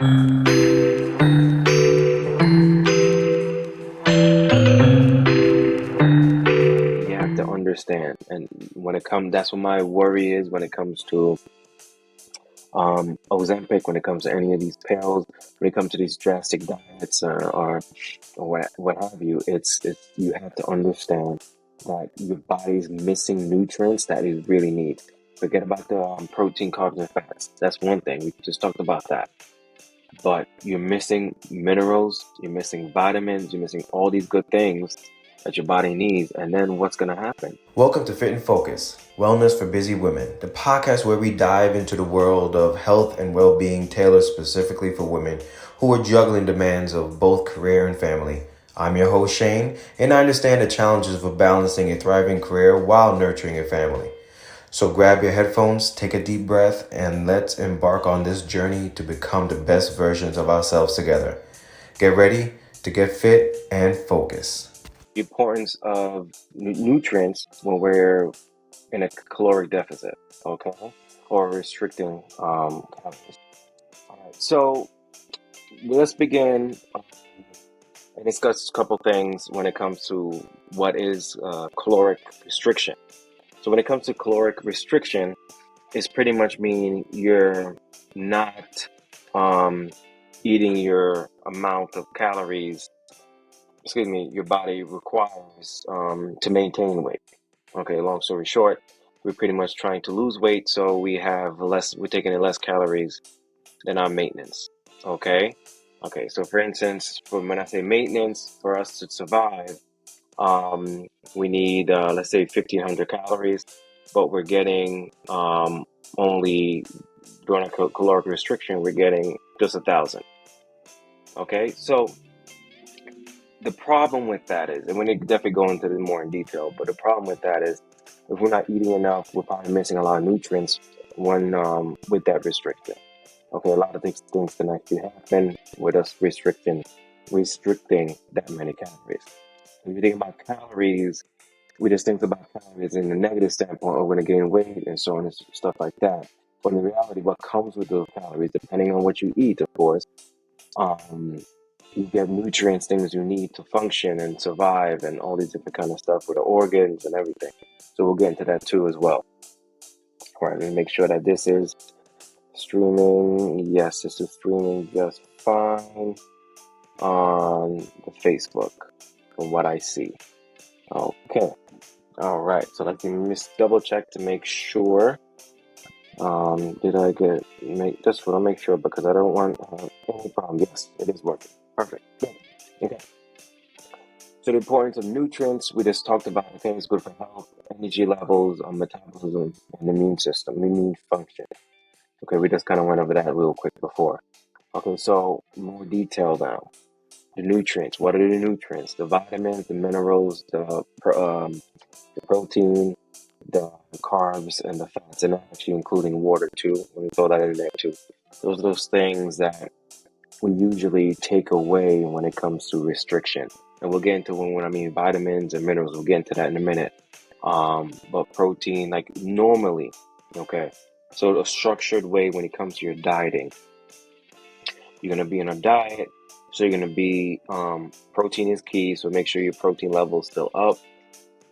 You have to understand, and that's what my worry is when it comes to Ozempic, when it comes to any of these pills, when it comes to these drastic diets or what have you. It's you have to understand that your body's missing nutrients that it really needs. Forget about the protein, carbs, and fats. That's one thing. We just talked about that. But you're missing minerals, you're missing vitamins, you're missing all these good things that your body needs. And then what's going to happen? Welcome to Fit and Focus, Wellness for Busy Women, the podcast where we dive into the world of health and well-being tailored specifically for women who are juggling demands of both career and family. I'm your host, Shane, and I understand the challenges of balancing a thriving career while nurturing a family. So grab your headphones, take a deep breath, and let's embark on this journey to become the best versions of ourselves together. Get ready to get fit and focus. The importance of nutrients when we're in a caloric deficit, okay, or restricting calories. All right, so let's begin and discuss a couple things when it comes to what is caloric restriction. So when it comes to caloric restriction, it's pretty much mean you're not eating your amount of calories, your body requires to maintain weight. Okay, long story short, we're pretty much trying to lose weight, so we're taking in less calories than our maintenance. Okay? Okay, so for instance, when I say maintenance, for us to survive, we need, let's say 1,500 calories, but we're getting only, during a caloric restriction, we're getting just 1,000. Okay, so the problem with that is, and we need to definitely go into this more in detail, but the problem with that is if we're not eating enough, we're probably missing a lot of nutrients when with that restriction. Okay, a lot of things can actually happen with us restricting that many calories. If you think about calories, we just think about calories in the negative standpoint, or we're going to gain weight and so on and stuff like that. But in reality, what comes with those calories, depending on what you eat, of course, you get nutrients, things you need to function and survive, and all these different kind of stuff with the organs and everything. So we'll get into that too as well. All right, let me make sure that this is streaming. Yes, this is streaming just fine on the Facebook from what I see. Okay. All right. So let me double check to make sure. Did I just want to make sure because I don't want any problem. Yes, it is working. Perfect. Good. Okay. So the importance of nutrients, we just talked about. I think it's good for health, energy levels, metabolism, and immune system, immune function. Okay, we just kind of went over that real quick before. Okay, so more detail now. The nutrients. What are the nutrients? The vitamins, the minerals, the protein, the carbs, and the fats, and actually including water too. Let me throw that in there too. Those are those things that we usually take away when it comes to restriction. And we'll get into when I mean vitamins and minerals. We'll get into that in a minute. But protein, like normally, okay. So a structured way when it comes to your dieting. You're gonna be on a diet, so you're gonna be protein is key. So make sure your protein level is still up.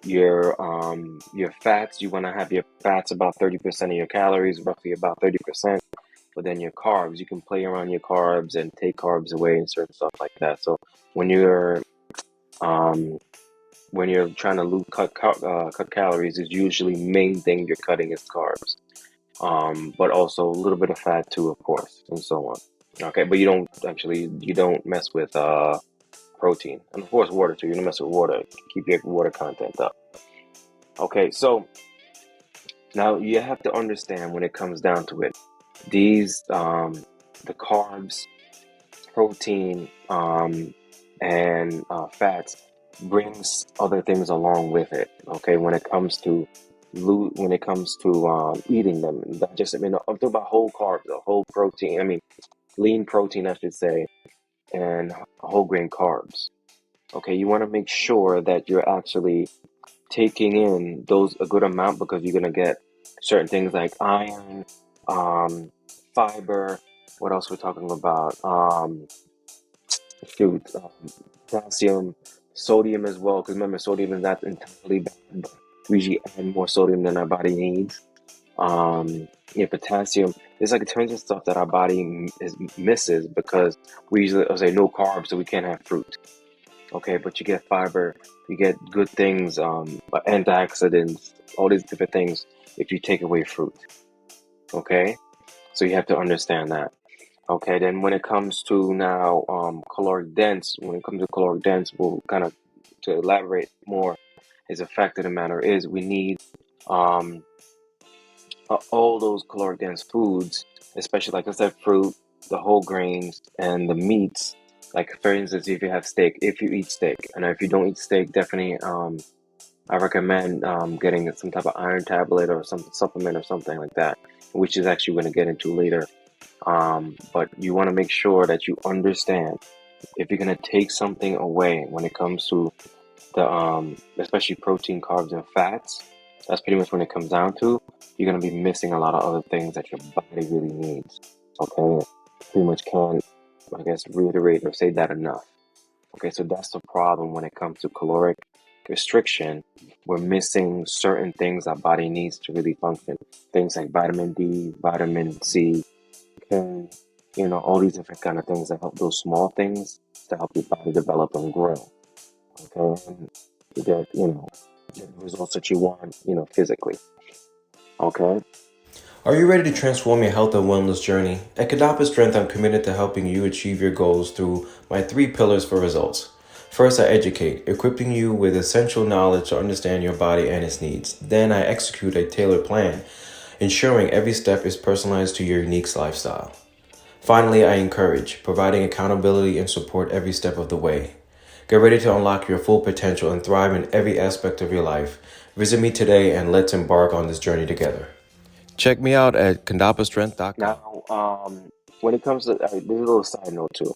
Your fats, you want to have your fats about 30% of your calories, roughly about 30%. But then your carbs, you can play around your carbs and take carbs away and certain stuff like that. So when you're trying to cut calories, is usually main thing you're cutting is carbs. But also a little bit of fat too, of course, and so on. Okay, but you don't mess with protein, and of course water too. You don't mess with water. Keep your water content up. Okay, so now you have to understand when it comes down to it, these the carbs, protein, and fats brings other things along with it. Okay, when it comes to eating them, I'm talking about whole carbs, the whole protein. I mean, lean protein, I should say, and whole grain carbs. Okay, you want to make sure that you're actually taking in those a good amount because you're gonna get certain things like iron, fiber, What else we're talking about? Shoot, potassium, sodium as well. Because remember, sodium is not entirely bad, but we usually add more sodium than our body needs. Yeah, potassium. There's like tons of stuff that our body misses because we usually say no carbs, so we can't have fruit. Okay, but you get fiber, you get good things, antioxidants, all these different things if you take away fruit. Okay, so you have to understand that. Okay, then when it comes to now caloric dense, when it comes to caloric dense, we'll kind of to elaborate more. Is the fact of the matter is we need um all those caloric dense foods, especially like I said, fruit, the whole grains, and the meats. Like for instance, if you have steak, if you eat steak, and if you don't eat steak, definitely I recommend getting some type of iron tablet or some supplement or something like that, which is actually going to get into later. But you want to make sure that you understand if you're going to take something away when it comes to the especially protein, carbs, and fats. That's pretty much when it comes down to. You're gonna be missing a lot of other things that your body really needs. Okay, pretty much can't, I guess, reiterate or say that enough. Okay, so that's the problem when it comes to caloric restriction. We're missing certain things our body needs to really function. Things like vitamin D, vitamin C, K, all these different kind of things that help those small things to help your body develop and grow. Okay, and to get the results that you want, physically. Okay. Are you ready to transform your health and wellness journey? At Kadapa Strength, I'm committed to helping you achieve your goals through my 3 pillars for results. First, I educate, equipping you with essential knowledge to understand your body and its needs. Then, I execute a tailored plan, ensuring every step is personalized to your unique lifestyle. Finally, I encourage, providing accountability and support every step of the way. Get ready to unlock your full potential and thrive in every aspect of your life. Visit me today and let's embark on this journey together. Check me out at kandapastrength.com. Now, when it comes to there's a little side note too.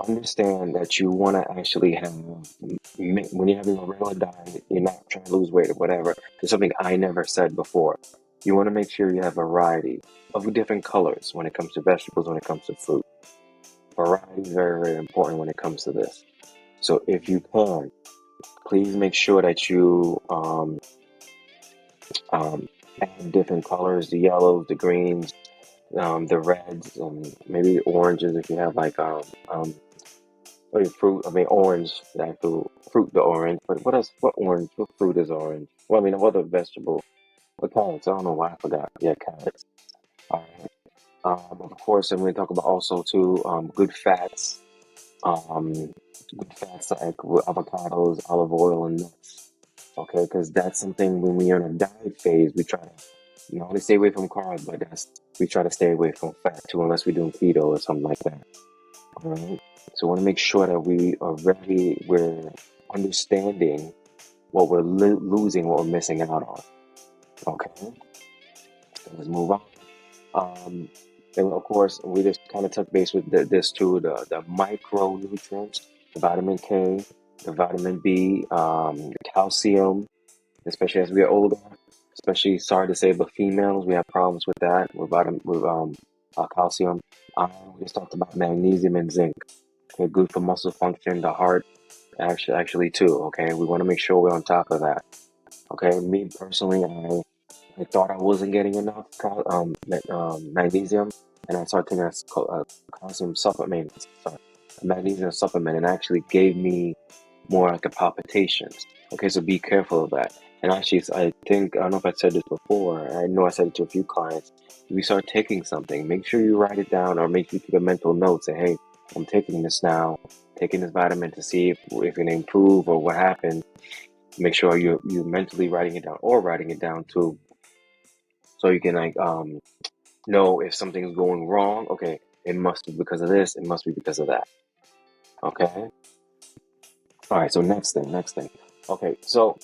Understand that you want to actually have when you're having a regular diet, you're not trying to lose weight or whatever. There's something I never said before. You want to make sure you have variety of different colors when it comes to vegetables, when it comes to fruit. Variety is very, very important when it comes to this. So if you can, please make sure that you add different colors, the yellows, the greens, the reds, maybe oranges if you have like fruit. I mean orange, the actual fruit, the orange. But what orange? What fruit is orange? Well, I mean, what other vegetable? What carrots? I don't know why I forgot. Yeah, carrots. All right. Of course, I'm going to talk about also too good fats. Um, Good fats like avocados, olive oil, and nuts. Okay, because that's something when we're in a diet phase, we try to not only stay away from carbs, but we try to stay away from fat too, unless we're doing keto or something like that. All right. So, we want to make sure that we're understanding what we're losing, what we're missing out on. Okay. So let's move on. Um, and of course, we just kind of touch base with this too, the micronutrients, the vitamin K, the vitamin B, the calcium, especially as we are older. Especially, sorry to say, but females, we have problems with that, with calcium. We just talked about magnesium and zinc. Okay, good for muscle function, the heart, actually too. Okay, we want to make sure we're on top of that. Okay, me personally, I thought I wasn't getting enough magnesium, and I started taking a calcium supplement, sorry, a magnesium supplement, and actually gave me more like a palpitations. Okay, so be careful of that. And actually, I think, I don't know if I said this before, I know I said it to a few clients. If you start taking something, make sure you write it down or make sure you keep a mental note. Say, hey, I'm taking this now, taking this vitamin to see if it can improve or what happened. Make sure you're mentally writing it down or writing it down too, so you can like know if something's going wrong. Okay, it must be because of this, it must be because of that. Okay. All right, so next thing. Okay, so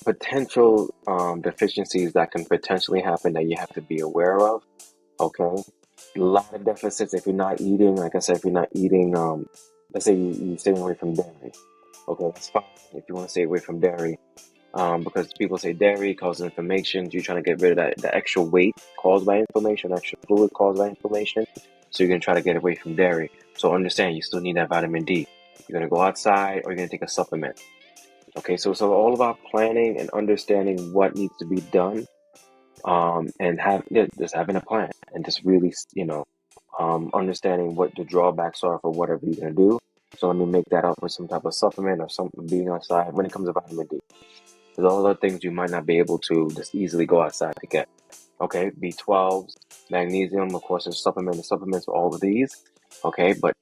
potential deficiencies that can potentially happen that you have to be aware of. Okay, a lot of deficits if you're not eating. Like I said, if you're not eating, let's say you're staying away from dairy. Okay, that's fine if you want to stay away from dairy. because people say dairy causes inflammation. You're trying to get rid of that the extra weight caused by inflammation, extra fluid caused by inflammation. So you're gonna try to get away from dairy. So understand you still need that vitamin D. You're gonna go outside or you're gonna take a supplement. Okay, so it's all about planning and understanding what needs to be done, and just having a plan and just really, understanding what the drawbacks are for whatever you're gonna do. So let me make that up with some type of supplement or something being outside when it comes to vitamin D. There's all other things you might not be able to just easily go outside to get. Okay, B12s, magnesium, of course, there's supplements for all of these. Okay, but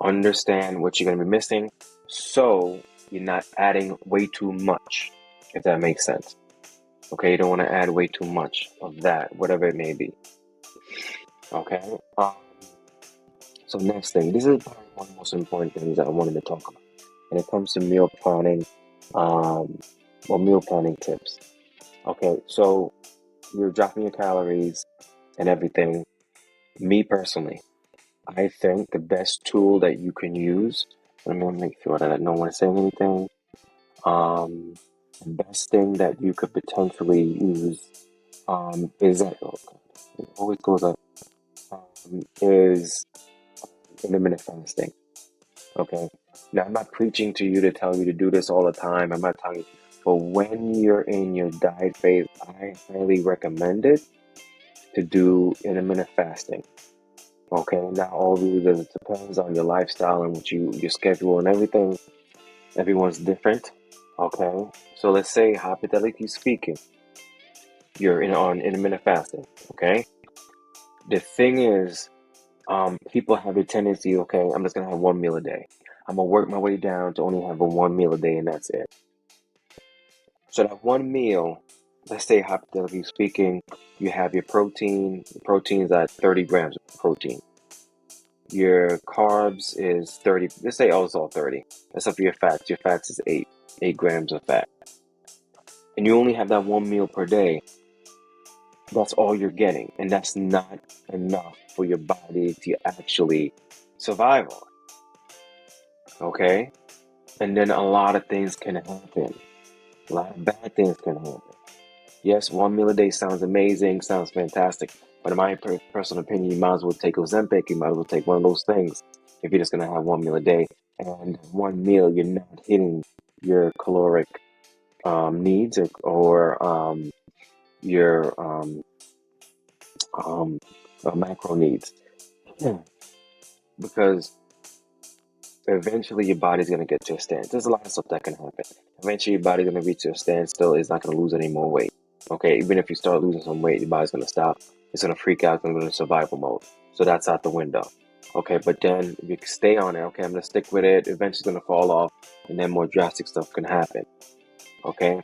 understand what you're going to be missing so you're not adding way too much, if that makes sense. Okay, you don't want to add way too much of that, whatever it may be. Okay, so next thing, this is probably one of the most important things that I wanted to talk about when it comes to meal planning, or meal planning tips. Okay, so you're dropping your calories and everything. Me personally, I think the best tool that you can use, let me make sure that no one is saying anything. The best thing that you could potentially use, is that, oh God, it always goes up, is intermittent fasting. Okay. Now, I'm not preaching to you to tell you to do this all the time. I'm not telling you, but when you're in your diet phase, I highly recommend it to do intermittent fasting. Okay, not all really does. It depends on your lifestyle and what your schedule and everything. Everyone's different. Okay, so let's say hypothetically speaking, you're on intermittent fasting. Okay, the thing is, people have a tendency. Okay, I'm just gonna have one meal a day. I'm gonna work my way down to only have a one meal a day, and that's it. So that one meal, let's say hypothetically speaking, you have your protein. The protein's at 30 grams of protein. Your carbs is 30. Let's say it's all 30. Except for your fats. Your fats is 8 grams of fat. And you only have that one meal per day. That's all you're getting. And that's not enough for your body to actually survive on. Okay? And then a lot of things can happen. A lot of bad things can happen. Yes, one meal a day sounds amazing, sounds fantastic. But in my personal opinion, you might as well take Ozempic. You might as well take one of those things if you're just going to have one meal a day. And one meal, you're not hitting your caloric needs or your macro needs. Because eventually your body's going to get to a stand. There's a lot of stuff that can happen. Eventually your body's going to reach a standstill. It's not going to lose any more weight. Okay, even if you start losing some weight, your body's going to stop. It's going to freak out. It's going to go into survival mode. So that's out the window. Okay, but then if you stay on it, okay, I'm going to stick with it. Eventually it's going to fall off, and then more drastic stuff can happen. Okay,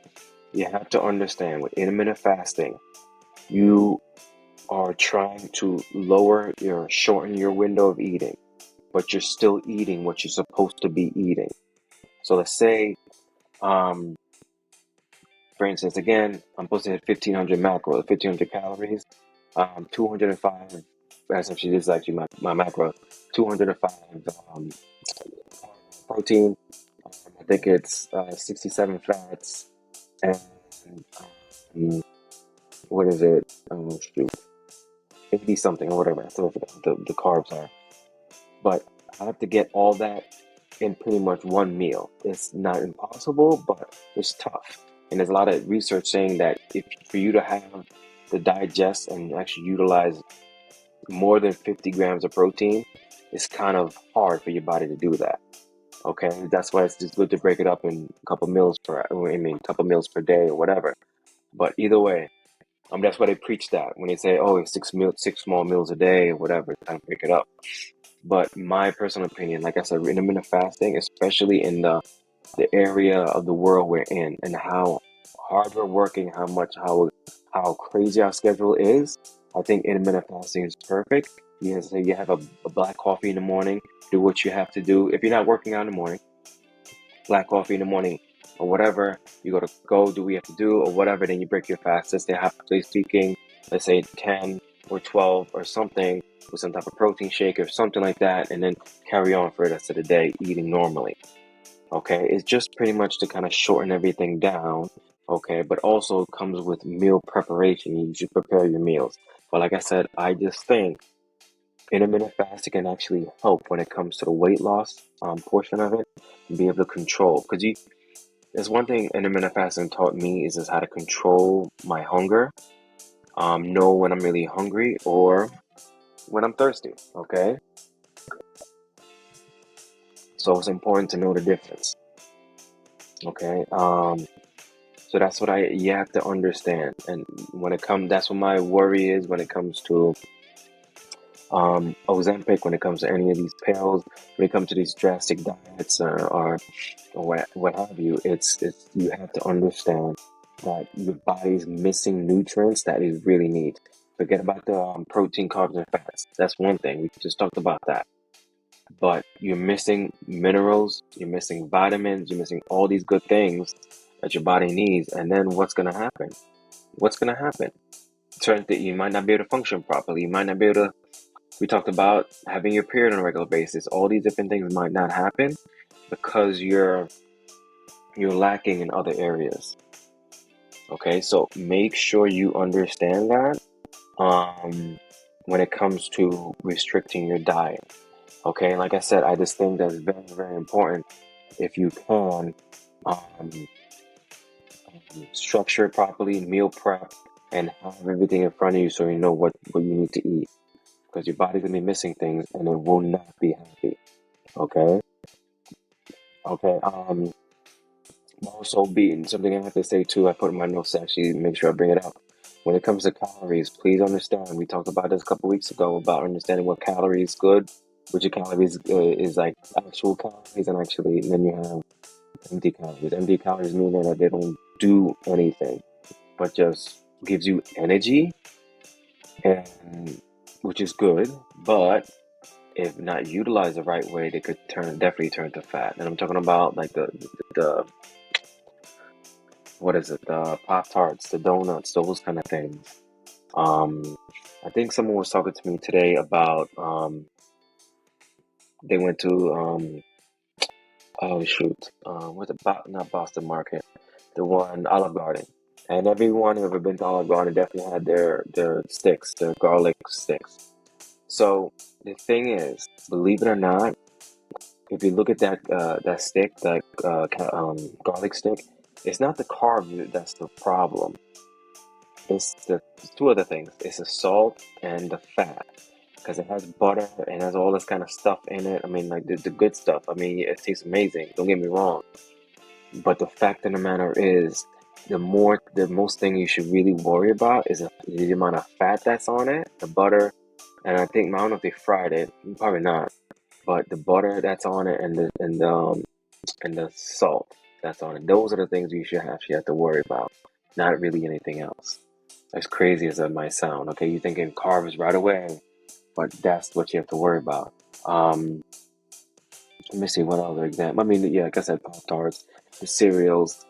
you have to understand with intermittent fasting, you are trying to shorten your window of eating, but you're still eating what you're supposed to be eating. So let's say, for instance, again, I'm supposed to hit 1,500 macros, 1,500 calories, 205, actually this is actually my macro, 205 protein, I think it's 67 fats, and what is it, 80 something or whatever, I forgot the carbs are. But I have to get all that in pretty much one meal. It's not impossible, but it's tough. And there's a lot of research saying that for you to have the digest and actually utilize more than 50 grams of protein, it's kind of hard for your body to do that. Okay, that's why it's just good to break it up in a couple meals couple meals per day or whatever. But either way, that's why they preach that when they say, oh, it's six small meals a day or whatever, kind of break it up. But my personal opinion, like I said, intermittent fasting, especially in the area of the world we're in and how hard we're working, how crazy our schedule is, I think intermittent fasting is perfect. You have a black coffee in the morning, do what you have to do. If you're not working out in the morning, black coffee in the morning or whatever, you do what you have to do or whatever, then you break your fast. Let's say hypothetically speaking, let's say 10 or 12 or something with some type of protein shake or something like that, and then carry on for the rest of the day eating normally. Okay, it's just pretty much to kind of shorten everything down. Okay, but also comes with meal preparation. You should prepare your meals. But like I said, I just think intermittent fasting can actually help when it comes to the weight loss portion of it, and be able to control. Because there's one thing intermittent fasting taught me is just how to control my hunger, know when I'm really hungry or when I'm thirsty. Okay, so it's important to know the difference. Okay, so that's what you have to understand. And that's what my worry is when it comes to Ozempic, when it comes to any of these pills, when it comes to these drastic diets or what have you. It's you have to understand that your body's missing nutrients that it really needs. Forget about the protein, carbs, and fats. That's one thing. We just talked about that. But you're missing minerals, you're missing vitamins, you're missing all these good things that your body needs. And then what's going to happen? What's going to happen? Certain things, you might not be able to function properly. You might not be able to. We talked about having your period on a regular basis. All these different things might not happen because you're lacking in other areas. Okay, so make sure you understand that when it comes to restricting your diet. Okay, like I said, I just think that's very, very important if you can um, structure it properly, meal prep, and have everything in front of you so you know what you need to eat. Because your body's gonna be missing things and it will not be happy. Okay? Okay. Also being something I have to say too, I put in my notes to actually make sure I bring it up. When it comes to calories, please understand. We talked about this a couple weeks ago about understanding what calories is good, which your calories is like actual calories, and actually then you have empty calories. Empty calories meaning that they don't do anything, but just gives you energy, and which is good. But if not utilized the right way, they could definitely turn to fat. And I'm talking about like the what is it? The Pop Tarts, the donuts, those kind of things. Um, I think someone was talking to me today about they went to oh shoot, what's it? Not Boston Market, the one Olive Garden. And everyone who ever been to Olive Garden definitely had their sticks, their garlic sticks. So the thing is, believe it or not, if you look at that stick, that garlic stick, it's not the carb that's the problem. It's two other things. It's the salt and the fat, because it has butter and has all this kind of stuff in it. I mean, like the good stuff. I mean, it tastes amazing. Don't get me wrong. But the fact of the matter is, the most thing you should really worry about is the amount of fat that's on it, the butter, and I don't know if they fried it, probably not. But the butter that's on it and the salt that's on it, those are the things you should actually have to worry about. Not really anything else. As crazy as that might sound, okay, you're thinking carbs right away, but that's what you have to worry about. Um, Let me see what other example. I mean, yeah, like I said, Pop Tarts, the cereals.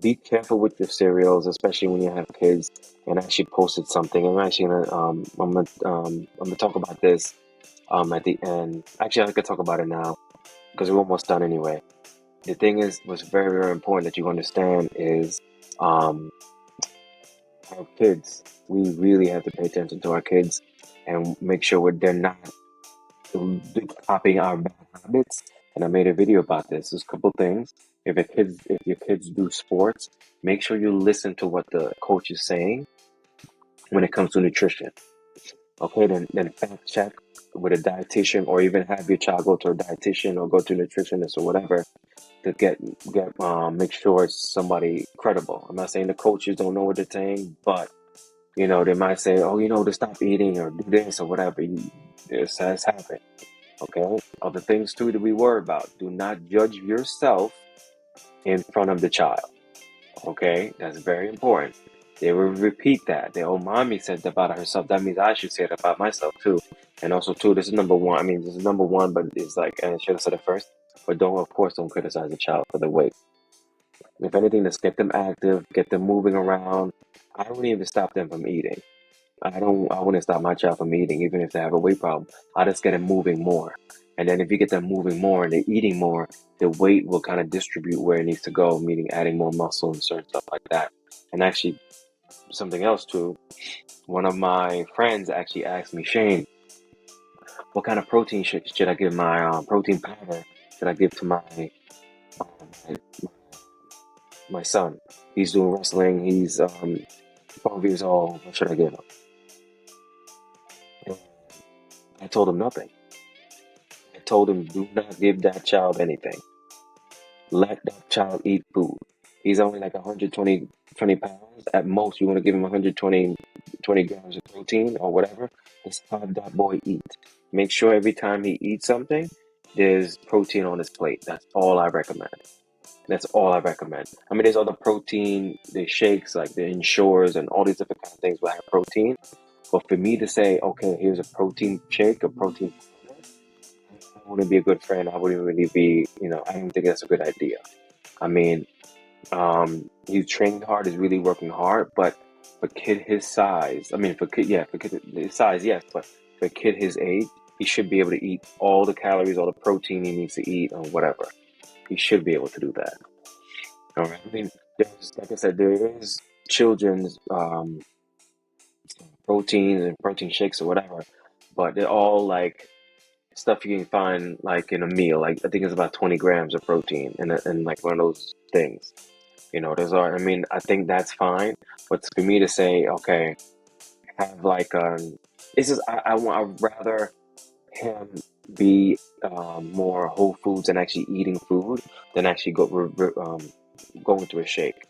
Be careful with your cereals, especially when you have kids. And I actually posted something. I'm gonna talk about this at the end. Actually, I could talk about it now because we're almost done anyway. The thing is, what's very, very important that you understand is um, our kids. We really have to pay attention to our kids and make sure they're not copying our bad habits. And I made a video about this. There's a couple things. If your kids do sports, make sure you listen to what the coach is saying when it comes to nutrition. Okay, then fact check with a dietitian, or even have your child go to a dietitian or go to a nutritionist or whatever to make sure it's somebody credible. I'm not saying the coaches don't know what they're saying, but they might say, oh, to stop eating or do this or whatever. This has happened. Okay. Other things too that we worry about. Do not judge yourself in front of the child. Okay. That's very important. They will repeat that. The old mommy said that about herself. That means I should say it about myself too. And also too, this is number one. I mean, this is number one, but it's like, and I should have said it first. But of course, don't criticize the child for the weight. If anything, let's get them active, get them moving around. I don't even stop them from eating. I wouldn't stop my child from eating, even if they have a weight problem. I just get them moving more. And then if you get them moving more and they're eating more, the weight will kind of distribute where it needs to go, meaning adding more muscle and certain stuff like that. And actually, something else too, one of my friends actually asked me, Shane, what kind of protein should I give my protein powder? Should I give to my my son? He's doing wrestling. He's 12 years old. What should I give him? And I told him nothing. I told him, do not give that child anything. Let that child eat food. He's only like 120 pounds. At most, you want to give him 120 grams of protein or whatever. Just have that boy eat. Make sure every time he eats something, there's protein on his plate. That's all I recommend. That's all I recommend. I mean, there's other protein, there's shakes like the Ensures and all these different kind of things will have protein. But for me to say, okay, here's a protein shake, a protein powder, I wouldn't be a good friend. I wouldn't really be, I don't think that's a good idea. I mean, he's training hard, he's really working hard, but for a kid his size, I mean, for kid his size, yes, but for a kid his age, he should be able to eat all the calories, all the protein he needs to eat, or whatever. He should be able to do that. All right. I mean, like I said, there is children's proteins and protein shakes or whatever, but they're all like stuff you can find like in a meal. Like I think it's about 20 grams of protein in like one of those things. I mean, I think that's fine, but for me to say, okay, have like it's just I'd rather him be more whole foods and actually eating food than actually going to a shake.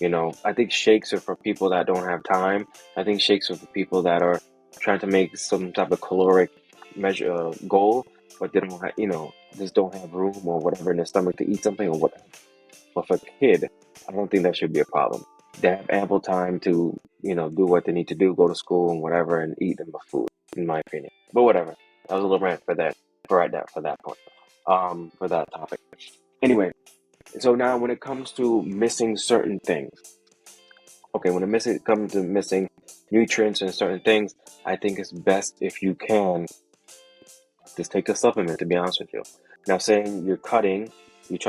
I think shakes are for people that don't have time. I think shakes are for people that are trying to make some type of caloric measure goal, but they don't have, just don't have room or whatever in their stomach to eat something or whatever. But for a kid, I don't think that should be a problem. They have ample time to, do what they need to do, go to school and whatever, and eat them food, in my opinion. But whatever. That was a little rant for that, for that point, for that topic. Anyway, so now when it comes to missing certain things, okay, when it comes to missing nutrients and certain things, I think it's best if you can just take a supplement, to be honest with you. Now, saying you're trying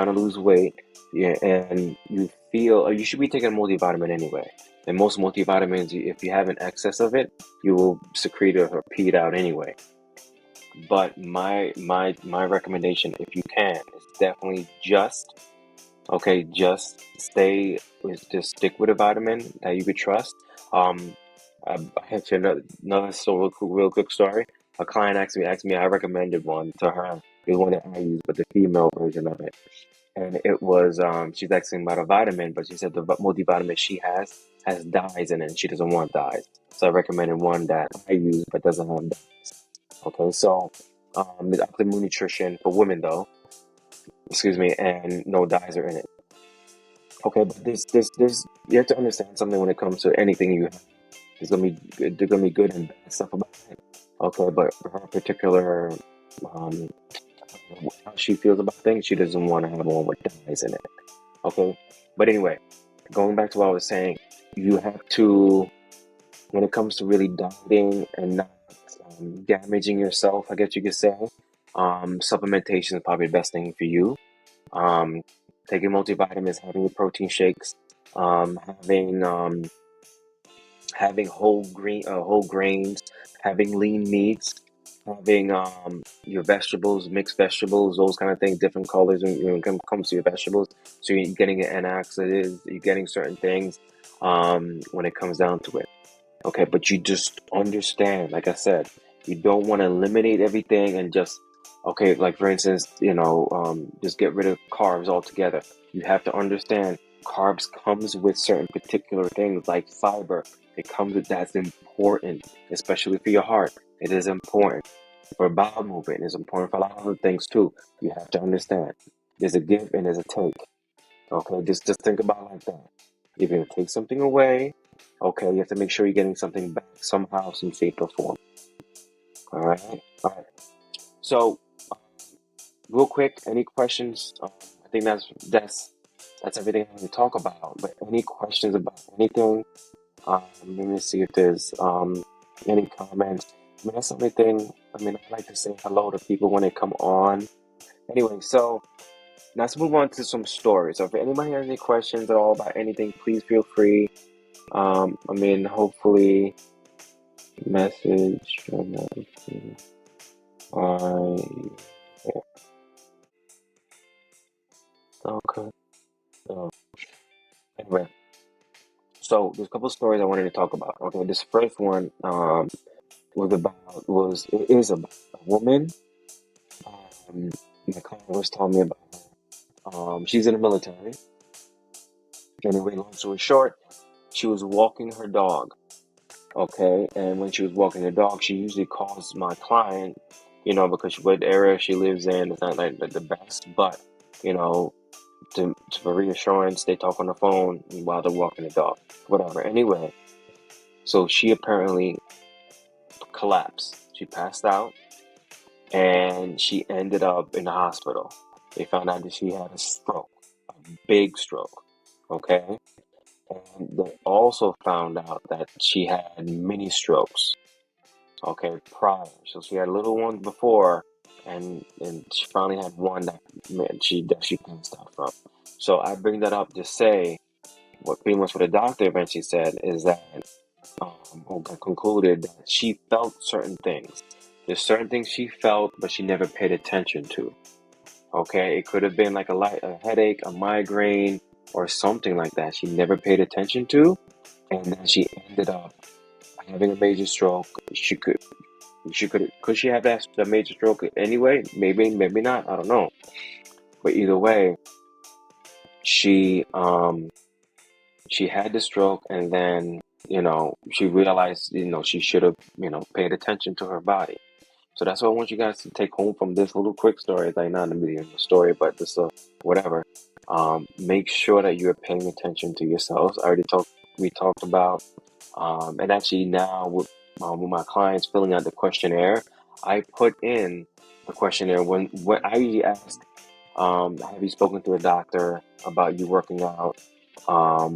to lose weight, yeah, and you feel, or you should be taking a multivitamin anyway. And most multivitamins, if you have an excess of it, you will secrete it or pee it out anyway. But my recommendation, if you can, is definitely just just stick with a vitamin that you could trust. Um, I have to another real quick story. A client asked me, I recommended one to her. It was one that I use, but the female version of it. And it was, she's asking about a vitamin, but she said the multivitamin she has dyes in it, and she doesn't want dyes. So I recommended one that I use, but doesn't have dyes. Okay, so, the Optimal Nutrition for women, though, excuse me, and no dyes are in it. Okay, but you have to understand something when it comes to anything you have. There's gonna be good and bad stuff about it. Okay, but for her particular, um, how she feels about things, she doesn't want to have one with dyes in it. Okay, but anyway, going back to what I was saying, you have to, when it comes to really dieting and not damaging yourself, I guess you could say, supplementation is probably the best thing for you. Um, Taking multivitamins, having your protein shakes, having whole grains, having lean meats, having your vegetables, mixed vegetables, those kind of things, different colors when it comes to your vegetables. So you're getting an antioxidants, you're getting certain things when it comes down to it. Okay, but you just understand, like I said, you don't want to eliminate everything and just, okay, like for instance, just get rid of carbs altogether. You have to understand carbs comes with certain particular things like fiber. It comes with that's important, especially for your heart. It is important for bowel movement. It's important for a lot of other things too. You have to understand. There's a give and there's a take. Okay, just think about it like that. If you're gonna take something away, okay, you have to make sure you're getting something back somehow, some shape or form. All right, all right. So, real quick, any questions? I think that's everything I want to talk about. But any questions about anything? Let me see if there's any comments. I mean, that's everything. I mean, I like to say hello to people when they come on. Anyway, so let's move on to some stories. So if anybody has any questions at all about anything, please feel free. I mean, hopefully, message. I, okay. So, anyway, so there's a couple stories I wanted to talk about. Okay, this first one it is about a woman. Um, my client was telling me about her. She's in the military. Anyway, long story short, she was walking her dog. Okay, and when she was walking the dog, she usually calls my client, because what area she lives in is not like the best, but you know, for reassurance, they talk on the phone while they're walking the dog, whatever. Anyway, so she apparently collapsed. She passed out, and she ended up in the hospital. They found out that she had a stroke, a big stroke. Okay, and they also found out that she had mini strokes. Okay, prior. So she had little ones before, and she finally had one that she passed out from. So I bring that up to say what the doctor eventually said is that or concluded that she felt certain things. There's certain things she felt, but she never paid attention to. Okay, it could have been like a headache, a migraine, or something like that. She never paid attention to, and then she ended up having a major stroke. Could she have that major stroke anyway? Maybe, maybe not. I don't know. But either way, she she had the stroke, and then she realized she should have paid attention to her body. So that's what I want you guys to take home from this little quick story. It's like not a million story, but just whatever. Make sure that you're paying attention to yourselves. We talked about, and actually now with my clients filling out the questionnaire, I put in the questionnaire when I usually ask, have you spoken to a doctor about you working out? Have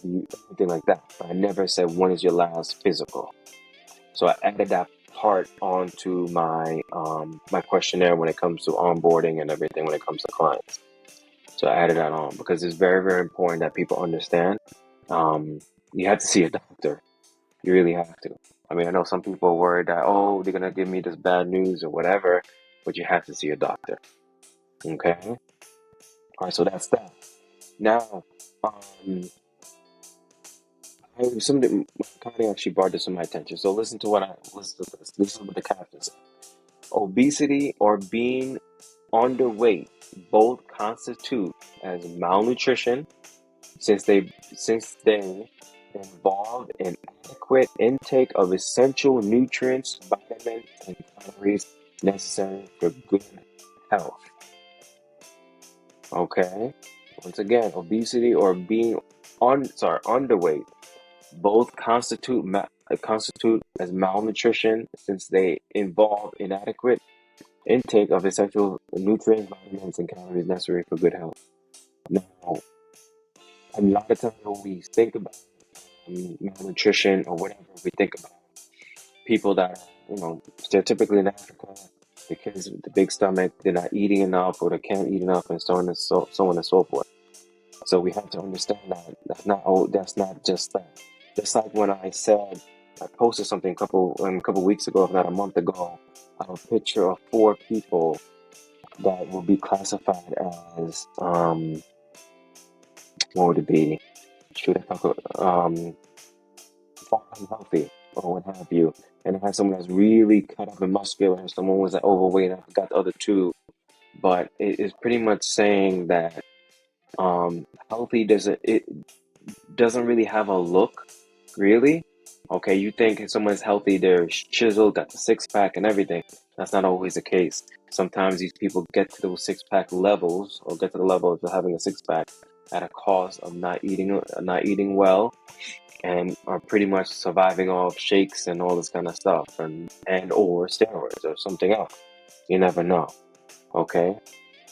you anything like that? But I never said when is your last physical. So I added that part onto my my questionnaire when it comes to onboarding and everything when it comes to clients. So I added that on because it's very, very important that people understand. You have to see a doctor. You really have to. I mean, I know some people are worried that, oh, they're gonna give me this bad news or whatever, but you have to see a doctor. Okay? All right, so that's that. Now, somebody Connie actually brought this to my attention. So listen to this. This is what the caption said. Obesity or being underweight both constitute as malnutrition since they involve inadequate intake of essential nutrients, vitamins, and calories necessary for good health. Okay. Once again, obesity or being underweight both constitute as malnutrition since they involve inadequate intake of essential nutrients, vitamins, and calories necessary for good health. Now, a lot of times when we think about malnutrition or whatever, we think about people that are, stereotypically in Africa, the kids with the big stomach, they're not eating enough or they can't eat enough, and so on and so forth. So we have to understand that that's not just that. Just like when I posted something a couple weeks ago, if not a month ago, a picture of 4 people that will be classified as what would it be? Should I talk unhealthy or what have you? And I had someone that's really cut up and muscular, someone was like overweight, and I forgot the other two. But it is pretty much saying that healthy doesn't really have a look, really. Okay, you think if someone's healthy, they're chiseled, got the six pack and everything. That's not always the case. Sometimes these people get to those six pack levels or get to the level of having a six pack at a cost of not eating well, and are pretty much surviving off shakes and all this kind of stuff, and or steroids or something else. You never know. Okay,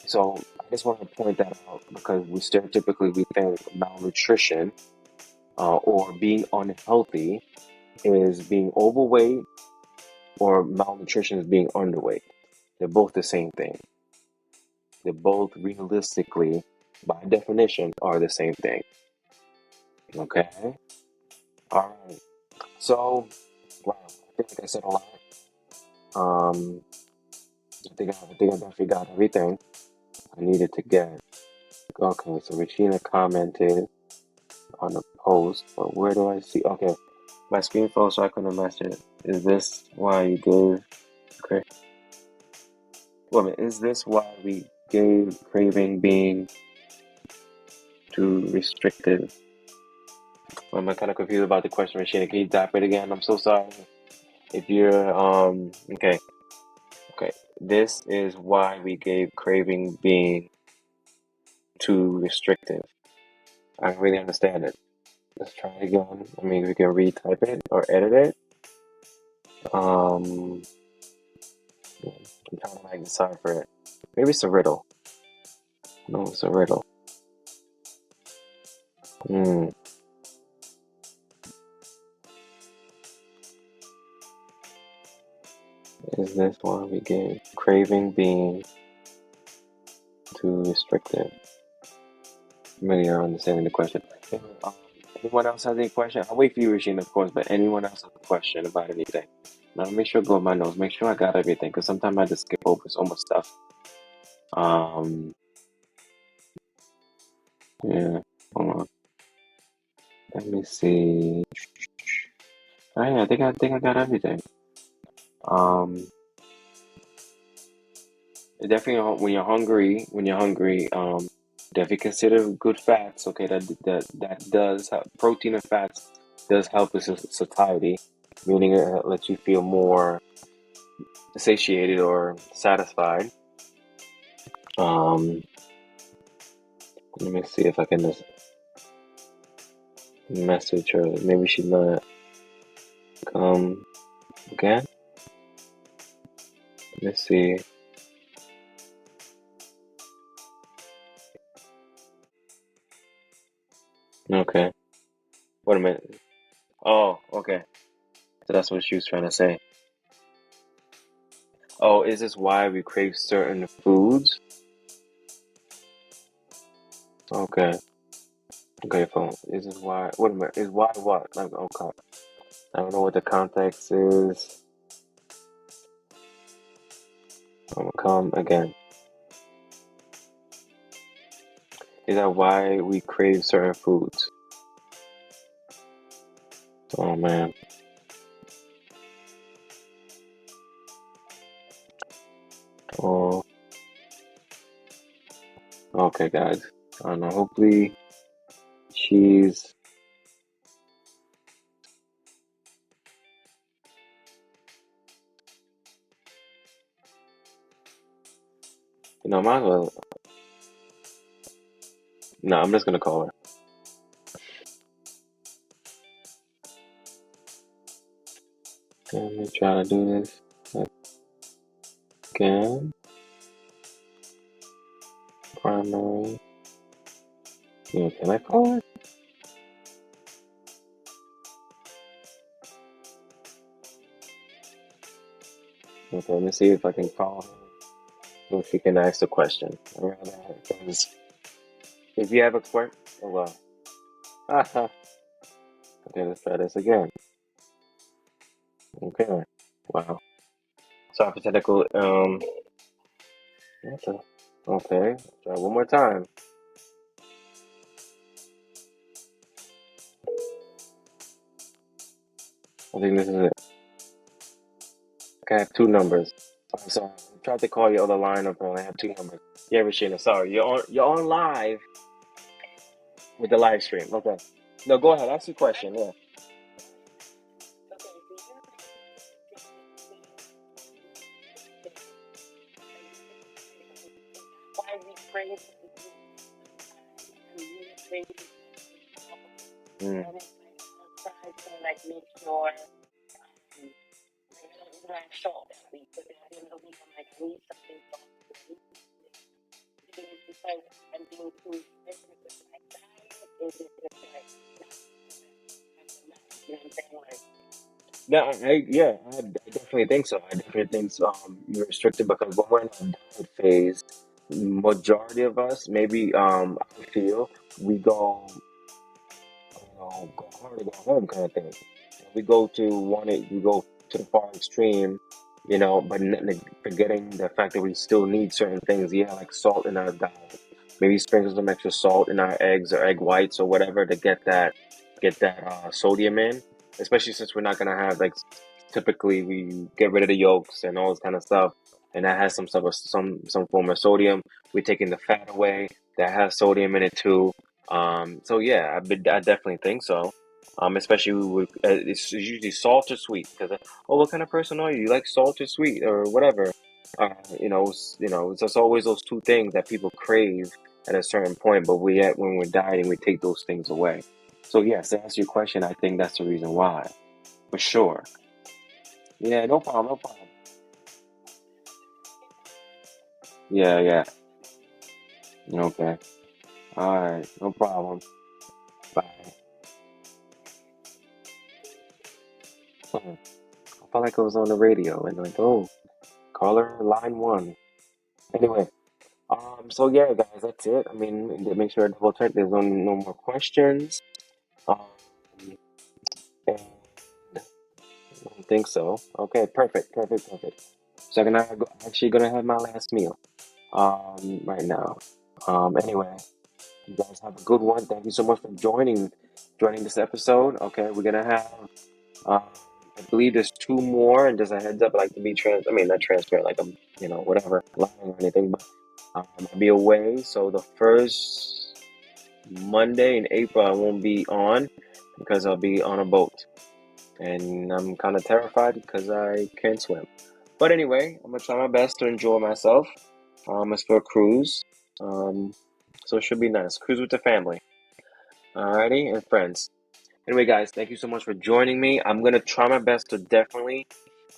so I just want to point that out because we think malnutrition or being unhealthy is being overweight or malnutrition is being underweight. They're both the same thing. They both realistically, by definition, are the same thing. Okay? All right. So, wow, I think I said a lot. Um, I think I definitely got everything I needed to get. Okay, so Regina commented on the post, but where do I see? Okay, my screen fell, so I couldn't mess it. Is this why you gave? Okay, wait a minute. Is this why we gave craving being too restrictive? I'm kind of confused about the question, Regina. Can you type it again? I'm so sorry. If you're okay, okay. This is why we gave craving being too restrictive. I don't really understand it. Let's try it again. I mean, we can retype it or edit it. I'm trying to like decipher it. Maybe it's a riddle. No, it's a riddle. Hmm. Is this why we gave craving being too restrictive? Maybe you're understanding the question. Um, anyone else has any question? I'll wait for you, Regina, of course, but anyone else has a question about anything? Now, make sure I go with my notes. Make sure I got everything, because sometimes I just skip over so much stuff. Yeah, hold on. Let me see. Oh, yeah, I think I got everything. Um, definitely when you're hungry, definitely consider good fats. Okay, that does have protein and fats does help with satiety, meaning it lets you feel more satiated or satisfied. Um, let me see if I can just message her. Maybe she's not come again. Let's see. Okay, wait a minute. Oh, okay. So that's what she was trying to say. Oh, is this why we crave certain foods? Okay. Okay, phone. Is this why? Wait a minute. Is why what? Like, okay. I don't know what the context is. I'm gonna come again. Is that why we crave certain foods? Oh man. Oh. Okay, guys. I don't know. Hopefully, she's. Might as well. No, I'm just gonna call her. Let me try to do this again. Primary. Yeah, can I call her? Okay, let me see if I can call her. So she can ask the question. Because if you have a question, oh well. Okay, let's try this again. Okay. Wow. Sorry for technical. Okay. Try one more time. I think this is it. Okay, I have two numbers. I'm sorry. I tried to call your other line up, and I have two numbers. Yeah, Rashina. Sorry, you're on live with the live stream. Okay. No, go ahead. Ask your question. Yeah. Mm. Yeah, I definitely definitely think so. I definitely think so. You're restricted because when we're in a diet phase, majority of us, maybe I feel we go, go hard or go home kind of thing. We go to we go to the far extreme, but forgetting the fact that we still need certain things. Yeah, like salt in our diet. Maybe sprinkle some extra salt in our eggs or egg whites or whatever to get that sodium in. Especially since we're not gonna have like typically we get rid of the yolks and all this kind of stuff, and that has some sort of some form of sodium. We're taking the fat away that has sodium in it too. So yeah, I definitely think so. Especially with it's usually salt or sweet because oh, what kind of person are you? You like salt or sweet or whatever? It's just always those two things that people crave at a certain point. But when we're dieting, we take those things away. So yes, to answer your question, I think that's the reason why, for sure. Yeah, no problem, no problem. Yeah, yeah. Okay. All right, no problem. Bye. I felt like I was on the radio and like, oh, caller line one. Anyway, so yeah, guys, that's it. I mean, make sure I double check. There's no more questions. Um, and I don't think so. Okay, perfect, perfect, perfect. So actually gonna have my last meal. Right now. Anyway, you guys have a good one. Thank you so much for joining this episode. Okay, we're gonna have Um, I believe there's two more, and just a heads up, I like to be I mean, not transparent, like I'm, whatever, lying or anything, but I'll be away. So the first Monday in April, I won't be on because I'll be on a boat, and I'm kind of terrified because I can't swim. But anyway, I'm gonna try my best to enjoy myself. It's for a cruise, um, so it should be nice. Cruise with the family, alrighty, and friends. Anyway, guys, thank you so much for joining me. I'm gonna try my best to definitely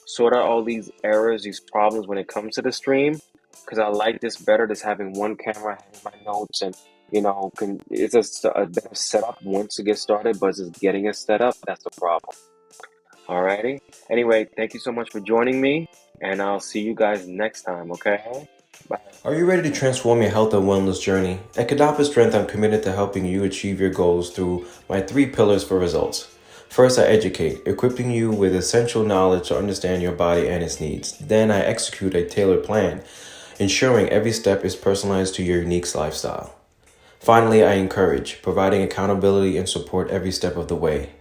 sort out all these errors, these problems when it comes to the stream, because I like this better, just having one camera, having my notes, and it's just a better setup once it gets started, but just getting it set up, that's the problem. Alrighty. Anyway, thank you so much for joining me, and I'll see you guys next time, okay? Bye. Are you ready to transform your health and wellness journey? At Kadapa Strength, I'm committed to helping you achieve your goals through my 3 pillars for results. First, I educate, equipping you with essential knowledge to understand your body and its needs. Then, I execute a tailored plan, ensuring every step is personalized to your unique lifestyle. Finally, I encourage, providing accountability and support every step of the way.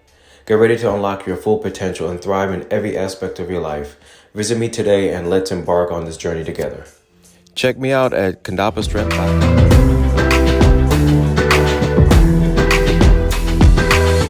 Get ready to unlock your full potential and thrive in every aspect of your life. Visit me today and let's embark on this journey together. Check me out at kandapastrength.com.